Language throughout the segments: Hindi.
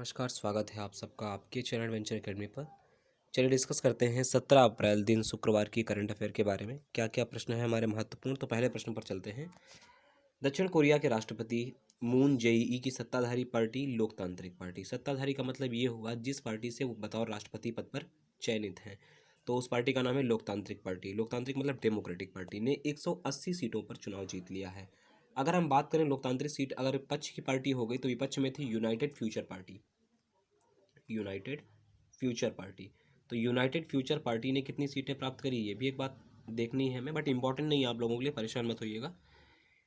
नमस्कार, स्वागत है आप सबका आपके चैनल एडवेंचर एकेडमी पर। चलिए डिस्कस करते हैं 17 अप्रैल दिन शुक्रवार की करंट अफेयर के बारे में। क्या क्या प्रश्न है हमारे महत्वपूर्ण, तो पहले प्रश्न पर चलते हैं। दक्षिण कोरिया के राष्ट्रपति मून जेई की सत्ताधारी पार्टी लोकतांत्रिक पार्टी। सत्ताधारी का मतलब ये होगा जिस पार्टी से वो बतौर राष्ट्रपति पद पर चयनित हैं, तो उस पार्टी का नाम है लोकतांत्रिक पार्टी। लोकतांत्रिक मतलब डेमोक्रेटिक पार्टी ने 180 सीटों पर चुनाव जीत लिया है। अगर हम बात करें लोकतांत्रिक सीट, अगर पक्ष की पार्टी हो गई तो विपक्ष में थी United future party. United future party, तो यूनाइटेड फ्यूचर पार्टी ने कितनी सीटें प्राप्त करी, ये भी एक बात देखनी है हमें, बट इंपॉर्टेंट नहीं है आप लोगों के लिए, परेशान मत होइएगा।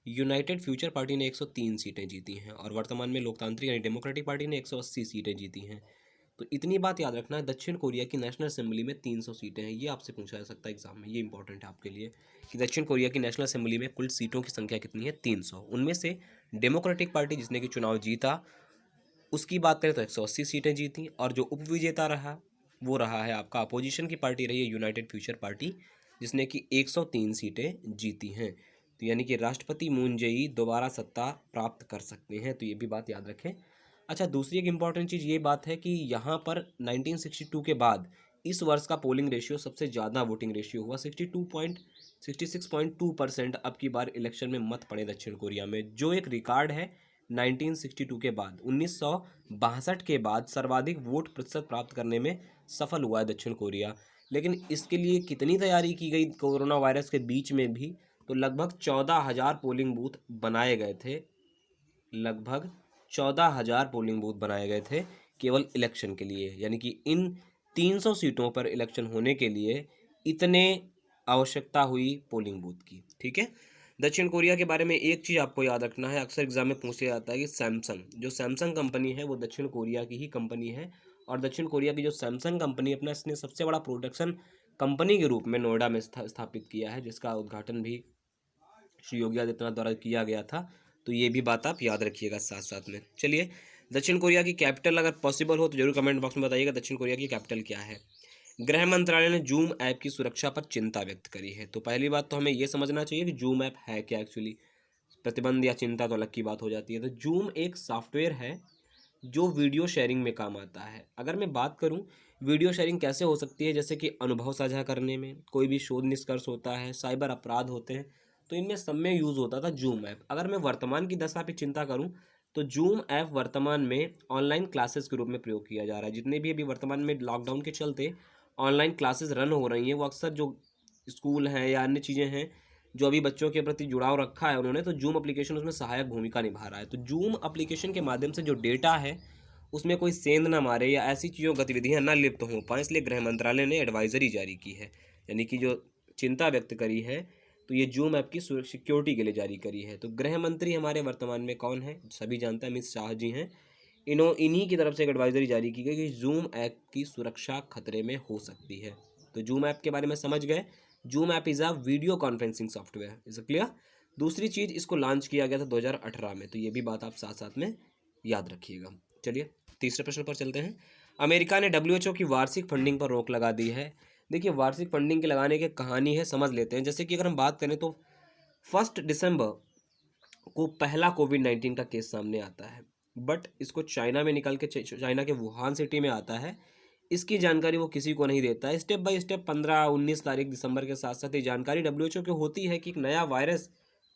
यूनाइटेड फ्यूचर पार्टी ने 103 सीटें जीती हैं और वर्तमान में लोकतांत्रिक यानी डेमोक्रेटिक पार्टी ने 180 सीटें जीती हैं। तो इतनी बात याद रखना है, दक्षिण कोरिया की नेशनल असेंबली में 300 सीटें हैं। ये आपसे पूछा जा सकता है एग्जाम में, ये इंपॉर्टेंट है आपके लिए कि दक्षिण कोरिया की नेशनल असेंबली में कुल सीटों की संख्या कितनी है, 300। उनमें से डेमोक्रेटिक पार्टी जिसने कि चुनाव जीता, उसकी बात करें तो 180 सीटें जीती, और जो उपविजेता रहा वो रहा है आपका अपोजिशन की पार्टी रही है यूनाइटेड फ्यूचर पार्टी, जिसने कि 103 सीटें जीती हैं। तो यानी कि राष्ट्रपति मून जेई दोबारा सत्ता प्राप्त कर सकते हैं, तो ये भी बात याद रखें। अच्छा, दूसरी एक इम्पॉर्टेंट चीज़ ये बात है कि यहाँ पर 1962 के बाद इस वर्ष का पोलिंग रेशियो सबसे ज़्यादा वोटिंग रेशियो हुआ, 66.2% अब की बार इलेक्शन में मत पड़े दक्षिण कोरिया में, जो एक रिकॉर्ड है 1962 के बाद। 1962 के बाद सर्वाधिक वोट प्रतिशत प्राप्त करने में सफल हुआ है दक्षिण कोरिया। लेकिन इसके लिए कितनी तैयारी की गई कोरोना वायरस के बीच में भी, तो लगभग 14,000 पोलिंग बूथ बनाए गए थे। लगभग 14,000 पोलिंग बूथ बनाए गए थे केवल इलेक्शन के लिए, यानी कि इन 300 सीटों पर इलेक्शन होने के लिए इतने आवश्यकता हुई पोलिंग बूथ की। ठीक है, दक्षिण कोरिया के बारे में एक चीज़ आपको याद रखना है, अक्सर एग्जाम में पूछा जाता है कि सैमसंग, जो सैमसंग कंपनी है वो दक्षिण कोरिया की ही कंपनी है। और दक्षिण कोरिया की जो सैमसंग कंपनी अपना इसने सबसे बड़ा प्रोडक्शन कंपनी के रूप में नोएडा में स्थापित किया है, जिसका उद्घाटन भी श्री योगी आदित्यनाथ द्वारा किया गया था। तो ये भी बात आप याद रखिएगा साथ साथ में। चलिए, दक्षिण कोरिया की कैपिटल अगर पॉसिबल हो तो जरूर कमेंट बॉक्स में बताइएगा दक्षिण कोरिया की कैपिटल क्या है। गृह मंत्रालय ने जूम ऐप की सुरक्षा पर चिंता व्यक्त करी है। तो पहली बात तो हमें ये समझना चाहिए कि जूम ऐप है क्या एक्चुअली। प्रतिबंध या चिंता तो अलग की बात हो जाती है। तो जूम एक सॉफ्टवेयर है जो वीडियो शेयरिंग में काम आता है। अगर मैं बात करूं वीडियो शेयरिंग कैसे हो सकती है, जैसे कि अनुभव साझा करने में, कोई भी शोध निष्कर्ष होता है, साइबर अपराध होते हैं, तो इनमें सब में यूज़ होता था जूम ऐप। अगर मैं वर्तमान की दशा पे चिंता करूं तो जूम ऐप वर्तमान में ऑनलाइन क्लासेस के रूप में प्रयोग किया जा रहा है। जितने भी अभी वर्तमान में लॉकडाउन के चलते ऑनलाइन क्लासेस रन हो रही हैं, वो अक्सर जो स्कूल हैं या अन्य चीज़ें हैं जो अभी बच्चों के प्रति जुड़ाव रखा है उन्होंने, तो जूम एप्लीकेशन उसमें सहायक भूमिका निभा रहा है। तो जूम एप्लीकेशन के माध्यम से जो डेटा है उसमें कोई सेंध ना मारे या ऐसी चीज़ों गतिविधियां ना लिप्त हो पाएँ, इसलिए गृह मंत्रालय ने एडवाइजरी जारी की है, यानी कि जो चिंता व्यक्त करी है, तो ये जूम ऐप की सिक्योरिटी के लिए जारी करी है। तो गृह मंत्री हमारे वर्तमान में कौन है, सभी जानते हैं, अमित शाह जी हैं। इन्हीं की तरफ से एक एडवाइजरी जारी की गई कि जूम ऐप की सुरक्षा खतरे में हो सकती है। तो जूम ऐप के बारे में समझ गए। Zoom app is a video conferencing software, is clear. दूसरी चीज़, इसको लॉन्च किया गया था 2018 में, तो ये भी बात आप साथ साथ में याद रखिएगा। चलिए तीसरे प्रश्न पर चलते हैं। अमेरिका ने WHO की वार्षिक फंडिंग पर रोक लगा दी है। देखिए, वार्षिक फंडिंग के लगाने की कहानी है, समझ लेते हैं। जैसे कि अगर हम बात करें तो 1 दिसंबर को पहला कोविड-19 का केस सामने आता है, बट इसको चाइना में निकल के चाइना के वुहान सिटी में आता है। इसकी जानकारी वो किसी को नहीं देता है। स्टेप बाय स्टेप 15-19 तारीख दिसंबर के साथ साथ ये जानकारी WHO को होती है कि एक नया वायरस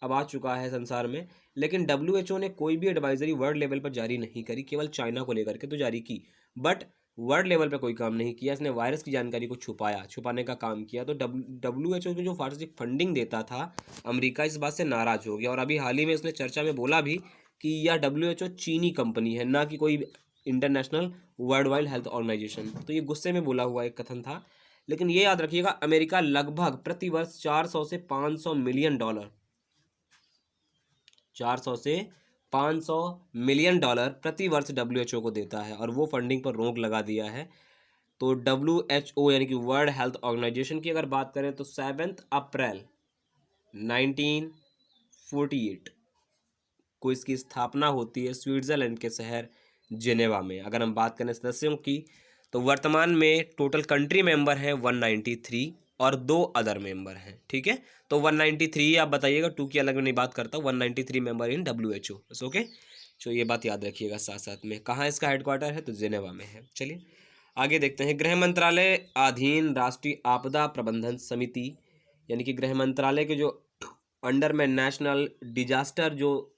अब आ चुका है संसार में, लेकिन WHO ने कोई भी एडवाइजरी वर्ल्ड लेवल पर जारी नहीं करी, केवल चाइना को लेकर के तो जारी की, बट वर्ल्ड लेवल पे कोई काम नहीं किया। इसने वायरस की जानकारी को छुपाने का काम किया। तो WHO को जो वार्षिक फंडिंग देता था, अमेरिका इस बात से नाराज हो गया, और अभी हाल ही में उसने चर्चा में बोला भी कि यह WHO चीनी कंपनी है, ना कि कोई international world wide health organisation. तो ये गुस्से में बोला हुआ एक कथन था। लेकिन ये याद रखिएगा, अमेरिका लगभग प्रतिवर्ष 400 से 500 मिलियन डॉलर 400 से 500 मिलियन डॉलर प्रति वर्ष WHO को देता है, और वो फंडिंग पर रोक लगा दिया है। तो WHO यानी कि वर्ल्ड हेल्थ ऑर्गेनाइजेशन की अगर बात करें तो 7 अप्रैल 1948 को इसकी स्थापना होती है स्विट्जरलैंड के शहर जिनेवा में। अगर हम बात करें सदस्यों की, तो वर्तमान में टोटल कंट्री मेंबर हैं 193 और 2 अदर मेंबर हैं। ठीक है, तो 193 आप बताइएगा, 2 की अलग में नहीं बात करता, 193 मेंबर इन WHO, ओके। ये बात याद रखिएगा साथ साथ में। कहाँ इसका हेडक्वार्टर है? तो जिनेवा में है। चलिए आगे देखते हैं। गृह मंत्रालय अधीन राष्ट्रीय आपदा प्रबंधन समिति, यानी कि गृह मंत्रालय के जो अंडर में नेशनल डिजास्टर जो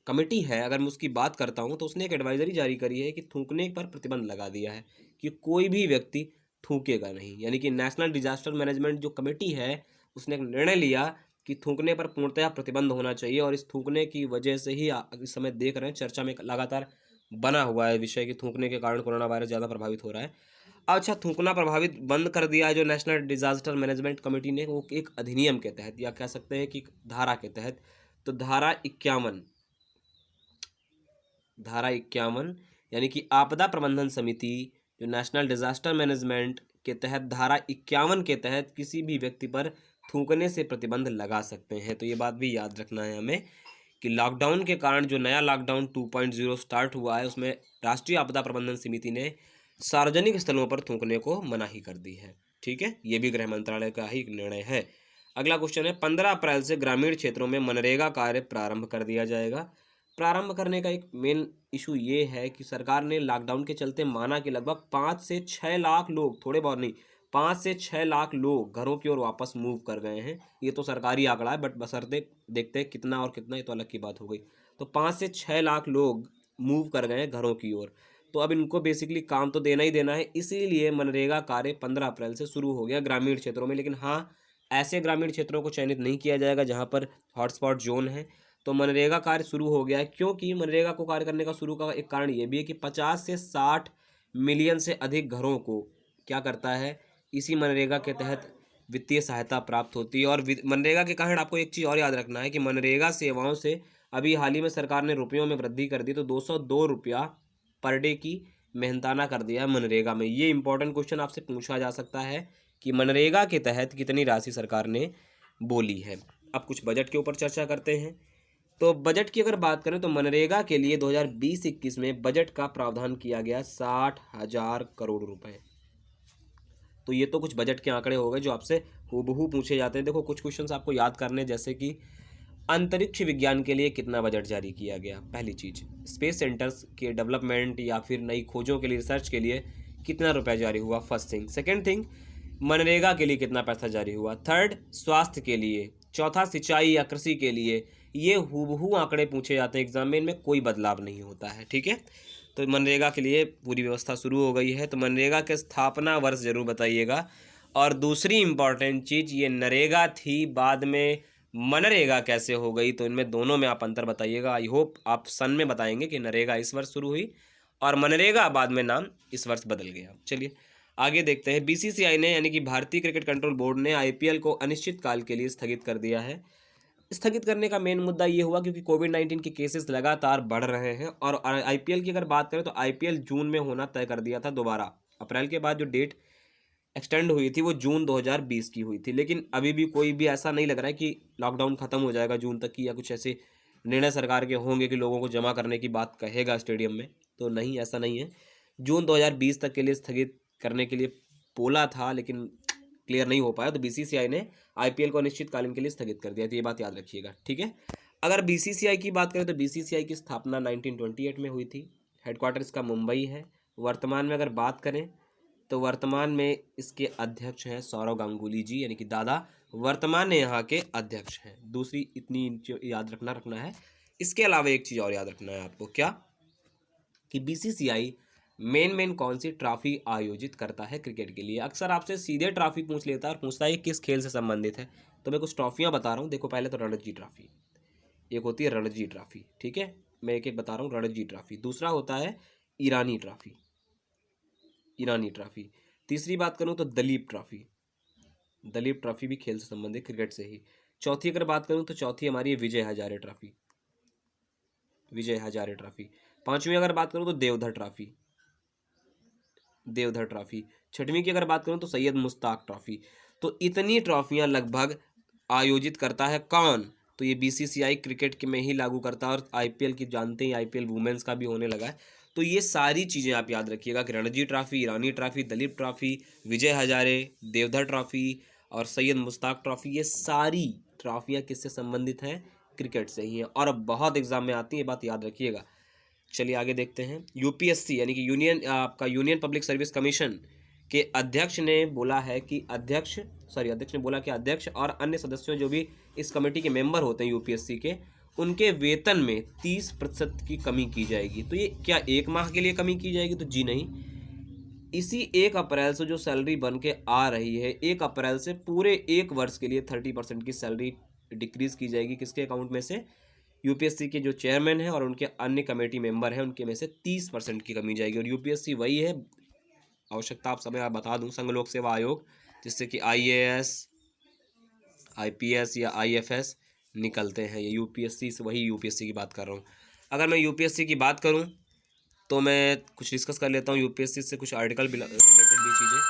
कमेटी है, अगर मैं उसकी बात करता हूँ तो उसने एक एडवाइजरी जारी करी है कि थूकने पर प्रतिबंध लगा दिया है कि कोई भी व्यक्ति थूकेगा नहीं। यानी कि नेशनल डिजास्टर मैनेजमेंट जो कमेटी है उसने एक निर्णय लिया कि थूकने पर पूर्णतः प्रतिबंध होना चाहिए। और इस थूकने की वजह से ही इस समय देख रहे हैं चर्चा में लगातार बना हुआ है विषय कि थूकने के कारण कोरोना वायरस ज़्यादा प्रभावित हो रहा है। अच्छा, थूकना प्रभावित बंद कर दिया है जो नेशनल डिजास्टर मैनेजमेंट कमेटी ने, वो एक अधिनियम के तहत या कह सकते हैं कि धारा के तहत। तो धारा 51 यानी कि आपदा प्रबंधन समिति जो नेशनल डिजास्टर मैनेजमेंट के तहत धारा 51 के तहत किसी भी व्यक्ति पर थूकने से प्रतिबंध लगा सकते हैं। तो ये बात भी याद रखना है हमें कि लॉकडाउन के कारण जो नया लॉकडाउन 2.0 स्टार्ट हुआ है उसमें राष्ट्रीय आपदा प्रबंधन समिति ने सार्वजनिक स्थलों पर थूकने को मनाही कर दी है। ठीक है, ये भी गृह मंत्रालय का ही निर्णय है। अगला क्वेश्चन है, 15 अप्रैल से ग्रामीण क्षेत्रों में मनरेगा कार्य प्रारंभ कर दिया जाएगा। प्रारंभ करने का एक मेन इशू ये है कि सरकार ने लॉकडाउन के चलते माना कि लगभग 5 से 6 लाख लोग, थोड़े बहुत नहीं, 5 से 6 लाख लोग घरों की ओर वापस मूव कर गए हैं। ये तो सरकारी आंकड़ा है, बट बशर्ते देखते हैं कितना और कितना, ये तो अलग की बात हो गई। तो 5 से 6 लाख लोग मूव कर गए हैं घरों की ओर। तो अब इनको बेसिकली काम तो देना ही देना है, इसीलिए मनरेगा कार्य 15 अप्रैल से शुरू हो गया ग्रामीण क्षेत्रों में। लेकिन हाँ, ऐसे ग्रामीण क्षेत्रों को चयनित नहीं किया जाएगा जहाँ पर हॉटस्पॉट जोन है। तो मनरेगा कार्य शुरू हो गया है, क्योंकि मनरेगा को कार्य करने का शुरू का एक कारण ये भी है कि 50 से 60 मिलियन से अधिक घरों को क्या करता है, इसी मनरेगा के तहत वित्तीय सहायता प्राप्त होती है। और मनरेगा के कारण आपको एक चीज़ और याद रखना है कि मनरेगा सेवाओं से अभी हाल ही में सरकार ने रुपयों में वृद्धि कर दी, तो 202 रुपया पर डे की मेहनताना कर दिया है मनरेगा में। ये इंपॉर्टेंट क्वेश्चन आपसे पूछा जा सकता है कि मनरेगा के तहत कितनी राशि सरकार ने बोली है। अब कुछ बजट के ऊपर चर्चा करते हैं। तो बजट की अगर बात करें तो मनरेगा के लिए 2020-21 में बजट का प्रावधान किया गया 60,000 करोड़ रुपए। तो ये तो कुछ बजट के आंकड़े हो गए जो आपसे हूबहू पूछे जाते हैं। देखो कुछ क्वेश्चंस आपको याद करने, जैसे कि अंतरिक्ष विज्ञान के लिए कितना बजट जारी किया गया, पहली चीज। स्पेस सेंटर्स के डेवलपमेंट या फिर नई खोजों के लिए, रिसर्च के लिए कितना रुपया जारी हुआ, first thing. Second thing, MNREGA के लिए कितना पैसा जारी हुआ। थर्ड, स्वास्थ्य के लिए। चौथा, सिंचाई या कृषि के लिए। ये हूबहू आंकड़े पूछे जाते हैं एग्जाम में, इनमें कोई बदलाव नहीं होता है। ठीक है, तो मनरेगा के लिए पूरी व्यवस्था शुरू हो गई है। तो मनरेगा के स्थापना वर्ष जरूर बताइएगा। और दूसरी इंपॉर्टेंट चीज़, ये नरेगा थी, बाद में मनरेगा कैसे हो गई, तो इनमें दोनों में आप अंतर बताइएगा। आई होप आप सन में बताएंगे कि नरेगा इस वर्ष शुरू हुई और मनरेगा बाद में नाम इस वर्ष बदल गया। चलिए आगे देखते हैं। बीसीसीआई ने, यानी कि भारतीय क्रिकेट कंट्रोल बोर्ड ने, आईपीएल को अनिश्चित काल के लिए स्थगित कर दिया है। स्थगित करने का मेन मुद्दा ये हुआ क्योंकि कोविड-19 के केसेस लगातार बढ़ रहे हैं। और आईपीएल की अगर बात करें तो आईपीएल जून में होना तय कर दिया था दोबारा। अप्रैल के बाद जो डेट एक्सटेंड हुई थी वो जून 2020 की हुई थी। लेकिन अभी भी कोई भी ऐसा नहीं लग रहा है कि लॉकडाउन खत्म हो जाएगा जून तक की, या कुछ ऐसे निर्णय सरकार के होंगे कि लोगों को जमा करने की बात कहेगा स्टेडियम में। तो नहीं, ऐसा नहीं है। जून 2020 तक के लिए स्थगित करने के लिए बोला था, लेकिन क्लियर नहीं हो पाया। तो बीसीसीआई ने आईपीएल को अनिश्चितकालीन के लिए स्थगित कर दिया। तो ये बात याद रखिएगा। ठीक है, अगर बीसीसीआई की बात करें तो बीसीसीआई की स्थापना 1928 में हुई थी। हेडक्वार्टर इसका मुंबई है। वर्तमान में अगर बात करें तो वर्तमान में इसके अध्यक्ष हैं सौरव गांगुली जी, यानी कि दादा वर्तमान में यहाँ के अध्यक्ष हैं। दूसरी इतनी याद रखना है। इसके अलावा एक चीज़ और याद रखना है आपको, क्या कि बीसीसीआई मेन कौन सी ट्रॉफी आयोजित करता है क्रिकेट के लिए। अक्सर आपसे सीधे ट्रॉफी पूछ लेता है और पूछता है किस खेल से संबंधित है। तो मैं कुछ ट्रॉफियाँ बता रहा हूँ। देखो, पहले तो रणजी ट्रॉफी, एक होती है रणजी ट्रॉफी। ठीक है, मैं एक एक बता रहा हूँ। रणजी ट्रॉफी, दूसरा होता है ईरानी ट्रॉफी, ईरानी ट्रॉफी। तीसरी बात करूँ तो दलीप ट्रॉफी, दलीप ट्रॉफी भी खेल से संबंधित, क्रिकेट से ही। चौथी अगर बात करूँ तो चौथी हमारी है विजय हजारे ट्रॉफी, विजय हजारे ट्रॉफी। पांचवी अगर बात करूँ तो देवधर ट्रॉफी, देवधर ट्रॉफी। छठवीं की अगर बात करूँ तो सैयद मुश्ताक ट्रॉफी। तो इतनी ट्रॉफियां लगभग आयोजित करता है कौन, तो ये बीसीसीआई क्रिकेट के में ही लागू करता है। और आईपीएल की जानते हैं, आईपीएल वुमेन्स का भी होने लगा है। तो ये सारी चीज़ें आप याद रखिएगा कि रणजी ट्रॉफी, ईरानी trophy, Dalip trophy, Vijay Hazare, Deodhar trophy और सैयद मुश्ताक ट्रॉफी, ये सारी ट्रॉफियाँ किससे संबंधित हैं, क्रिकेट से ही है और अब बहुत एग्जाम में आती है, बात याद रखिएगा। चलिए आगे देखते हैं। यूपीएससी यानी कि यूनियन पब्लिक सर्विस कमीशन के अध्यक्ष ने बोला है कि अध्यक्ष ने बोला कि अध्यक्ष और अन्य सदस्यों जो भी इस कमेटी के मेंबर होते हैं यूपीएससी के, उनके वेतन में 30% की कमी की जाएगी। तो ये क्या 1 माह के लिए कमी की जाएगी? तो जी नहीं, इसी 1 अप्रैल से जो सैलरी बन के आ रही है, 1 अप्रैल से पूरे 1 वर्ष के लिए 30% की सैलरी डिक्रीज की जाएगी। किसके अकाउंट में से? यूपीएससी के जो चेयरमैन हैं और उनके अन्य कमेटी मेंबर हैं, उनके में से 30% की कमी जाएगी। और यूपीएससी वही है, आवश्यकता आप समय आप बता दूं, संघ लोक सेवा आयोग, जिससे कि आईएएस, आईपीएस या आईएफएस निकलते हैं। ये यूपीएससी से, वही यूपीएससी की बात कर रहा हूँ। अगर मैं यूपीएससी की बात करूँ तो मैं कुछ डिस्कस कर लेता हूँ यूपीएससी से, कुछ आर्टिकल रिलेटेड भी चीज़ें।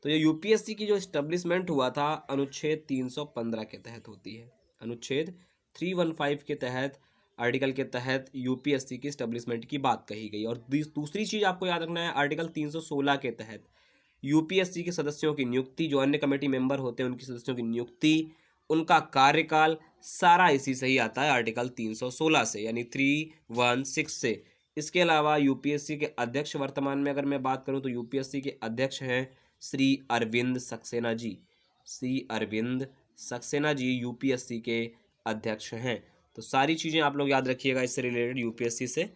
तो ये यूपीएससी की जो इस्टेब्लिशमेंट हुआ था अनुच्छेद 315 के तहत होती है। अनुच्छेद 315 के तहत, आर्टिकल के तहत यूपीएससी की इस्टेब्लिशमेंट की बात कही गई। और दूसरी चीज़ आपको याद रखना है, आर्टिकल 316 के तहत यूपीएससी के सदस्यों की नियुक्ति, जो अन्य कमेटी मेंबर होते हैं उनकी सदस्यों की नियुक्ति, उनका कार्यकाल, सारा इसी से ही आता है, आर्टिकल 316 से, यानी 316 से। इसके अलावा यूपीएससी के अध्यक्ष, वर्तमान में अगर मैं बात करूं तो यूपीएससी के अध्यक्ष हैं श्री अरविंद सक्सेना जी। श्री अरविंद सक्सेना जी यूपीएससी के अध्यक्ष हैं। तो सारी चीज़ें आप लोग याद रखिएगा इससे रिलेटेड यूपीएससी से।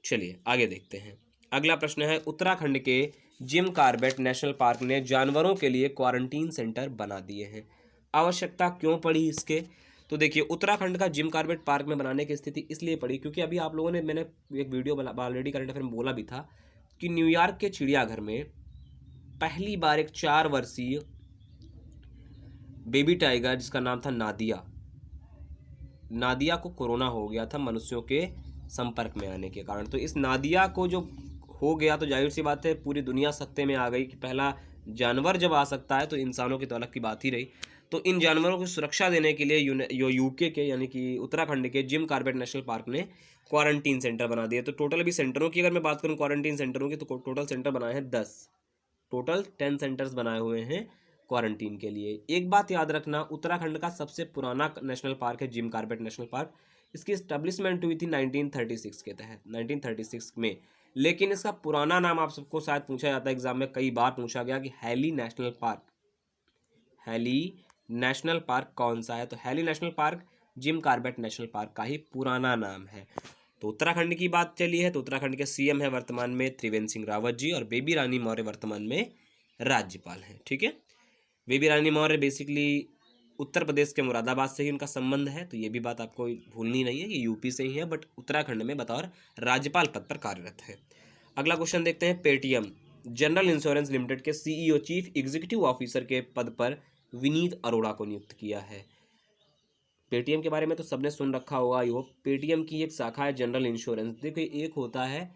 चलिए आगे देखते हैं। अगला प्रश्न है, उत्तराखंड के जिम कॉर्बेट नेशनल पार्क ने जानवरों के लिए क्वारंटीन सेंटर बना दिए हैं। आवश्यकता क्यों पड़ी इसके? तो देखिए, उत्तराखंड का जिम कॉर्बेट पार्क में बनाने की स्थिति इसलिए पड़ी क्योंकि अभी आप लोगों ने, मैंने एक वीडियो ऑलरेडी करंट अफेयर में बोला भी था कि न्यूयॉर्क के चिड़ियाघर में पहली बार एक 4 वर्षीय बेबी टाइगर, जिसका नाम था नादिया को कोरोना हो गया था मनुष्यों के संपर्क में आने के कारण। तो इस नादिया को जो हो गया, तो जाहिर सी बात है पूरी दुनिया सत्ते में आ गई कि पहला जानवर जब आ सकता है तो इंसानों की तो अलग की बात ही रही। तो इन जानवरों की सुरक्षा देने के लिए यूके के, यानी कि उत्तराखंड के जिम कॉर्बेट नेशनल पार्क ने क्वारंटीन सेंटर बना दिया। तो टोटल अभी सेंटरों की अगर मैं बात करूं, क्वारंटीन सेंटरों की, तो टोटल सेंटर बनाए हैं 10। टोटल 10 सेंटर्स बनाए हुए हैं क्वारंटीन के लिए। एक बात याद रखना, उत्तराखंड का सबसे पुराना नेशनल पार्क है जिम कॉर्बेट नेशनल पार्क। इसकी एस्टेब्लिशमेंट हुई थी 1936 के तहत, 1936 में। लेकिन इसका पुराना नाम आप सबको शायद पूछा जाता है एग्जाम में, कई बार पूछा गया कि Hailey National Park, Hailey National Park कौन सा है? तो Hailey National Park Jim Corbett National Park का ही पुराना नाम है। तो उत्तराखंड की बात चली है, तो उत्तराखंड के सीएम है वर्तमान में त्रिवेंद्र सिंह रावत जी, और बेबी रानी मौर्य वर्तमान में राज्यपाल हैं। ठीक है, बेबी रानी मौर्य बेसिकली उत्तर प्रदेश के मुरादाबाद से ही उनका संबंध है, तो ये भी बात आपको भूलनी नहीं है, ये यूपी से ही है, बट उत्तराखंड में बतौर राज्यपाल पद पर कार्यरत है। अगला क्वेश्चन देखते हैं। पेटीएम जनरल इंश्योरेंस लिमिटेड के सीईओ, चीफ एग्जीक्यूटिव ऑफिसर के पद पर विनीत अरोड़ा को नियुक्त किया है। पेटीएम के बारे में तो सबने सुन रखा होगा, यो पेटीएम की एक शाखा है जनरल इंश्योरेंस। देखिए, एक होता है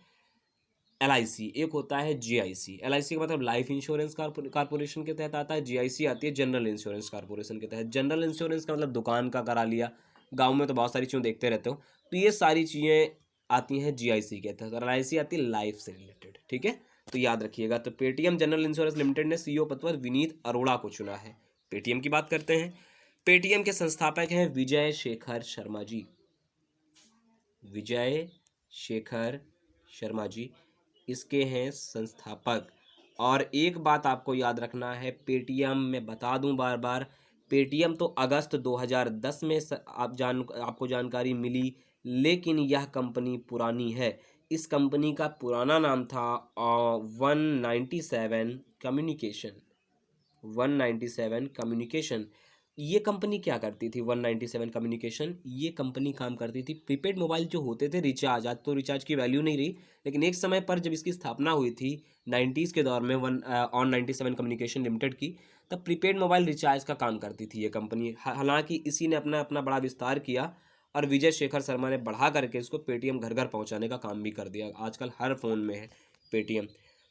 एलआईसी, एक होता है जीआईसी। एलआईसी का मतलब लाइफ इंश्योरेंस कारपोरेशन के तहत आता है, जीआईसी आती है जनरल इंश्योरेंस कारपोरेशन के तहत। जनरल इंश्योरेंस का मतलब दुकान का करा लिया, गांव में तो बहुत सारी चीज़ें देखते रहते हो, तो ये सारी चीज़ें आती हैं जीआईसी के तहत, और एलआईसी आती है लाइफ से रिलेटेड। ठीक है, तो याद रखिएगा। तो पेटीएम जनरल इंश्योरेंस लिमिटेड ने सीईओ पद पर विनीत अरोड़ा को चुना है। पेटीएम की बात करते हैं। पेटीएम के संस्थापक हैं विजय शेखर शर्मा जी। विजय शेखर शर्मा जी इसके हैं संस्थापक। और एक बात आपको याद रखना है, पेटीएम में बता दूं बार बार, पेटीएम तो अगस्त 2010 में आपको जानकारी मिली, लेकिन यह कंपनी पुरानी है। इस कंपनी का पुराना नाम था 197 कम्युनिकेशन। 197 कम्युनिकेशन। ये कंपनी क्या करती थी? 197 कम्युनिकेशन, ये कंपनी काम करती थी प्रीपेड मोबाइल जो होते थे, रिचार्ज। आज तो रिचार्ज की वैल्यू नहीं रही, लेकिन एक समय पर जब इसकी स्थापना हुई थी 90s के दौर में, 197 कम्युनिकेशन लिमिटेड की, तब प्रीपेड मोबाइल रिचार्ज का काम करती थी ये कंपनी। हालांकि इसी ने अपना अपना बड़ा विस्तार किया, और विजय शेखर शर्मा ने बढ़ा करके इसको पेटीएम घर घर पहुँचाने का काम भी कर दिया। आजकल हर फ़ोन में है पेटीएम।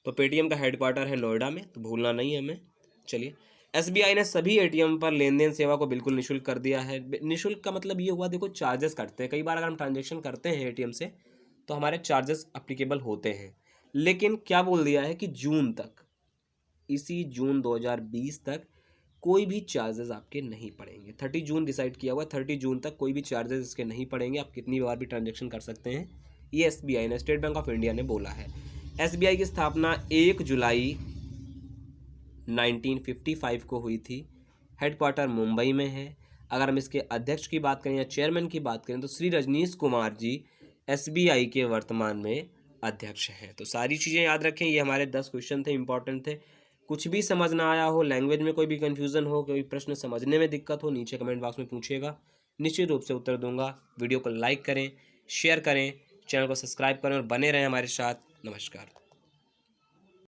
तो पेटीएम का हेडक्वार्टर है नोएडा में, तो भूलना नहीं है हमें। चलिए, एसबीआई ने सभी एटीएम पर लेन देन सेवा को बिल्कुल निःशुल्क कर दिया है। निःशुल्क का मतलब ये हुआ, देखो चार्जेस कटते हैं कई बार, अगर हम ट्रांजेक्शन करते हैं एटीएम से तो हमारे चार्जेस अप्लीकेबल होते हैं। लेकिन क्या बोल दिया है कि जून तक, इसी जून 2020 तक कोई भी चार्जेस आपके नहीं पड़ेंगे। 30 जून डिसाइड किया हुआ है, 30 जून तक कोई भी चार्जेस इसके नहीं पड़ेंगे, आप कितनी बार भी ट्रांजेक्शन कर सकते हैं। ये एसबीआई ने, स्टेट बैंक ऑफ इंडिया ने बोला है। एसबीआई की स्थापना 1 जुलाई 1955 को हुई थी। हेडक्वार्टर मुंबई में है। अगर हम इसके अध्यक्ष की बात करें या चेयरमैन की बात करें तो श्री रजनीश कुमार जी एसबीआई के वर्तमान में अध्यक्ष हैं। तो सारी चीज़ें याद रखें, ये हमारे 10 क्वेश्चन थे, इंपॉर्टेंट थे। कुछ भी समझ ना आया हो, लैंग्वेज में कोई भी कन्फ्यूज़न हो, कोई प्रश्न समझने में दिक्कत हो, नीचे कमेंट बॉक्स में पूछिएगा, निश्चित रूप से उत्तर दूंगा। वीडियो को लाइक करें, शेयर करें, चैनल को सब्सक्राइब करें और बने रहें हमारे साथ। नमस्कार।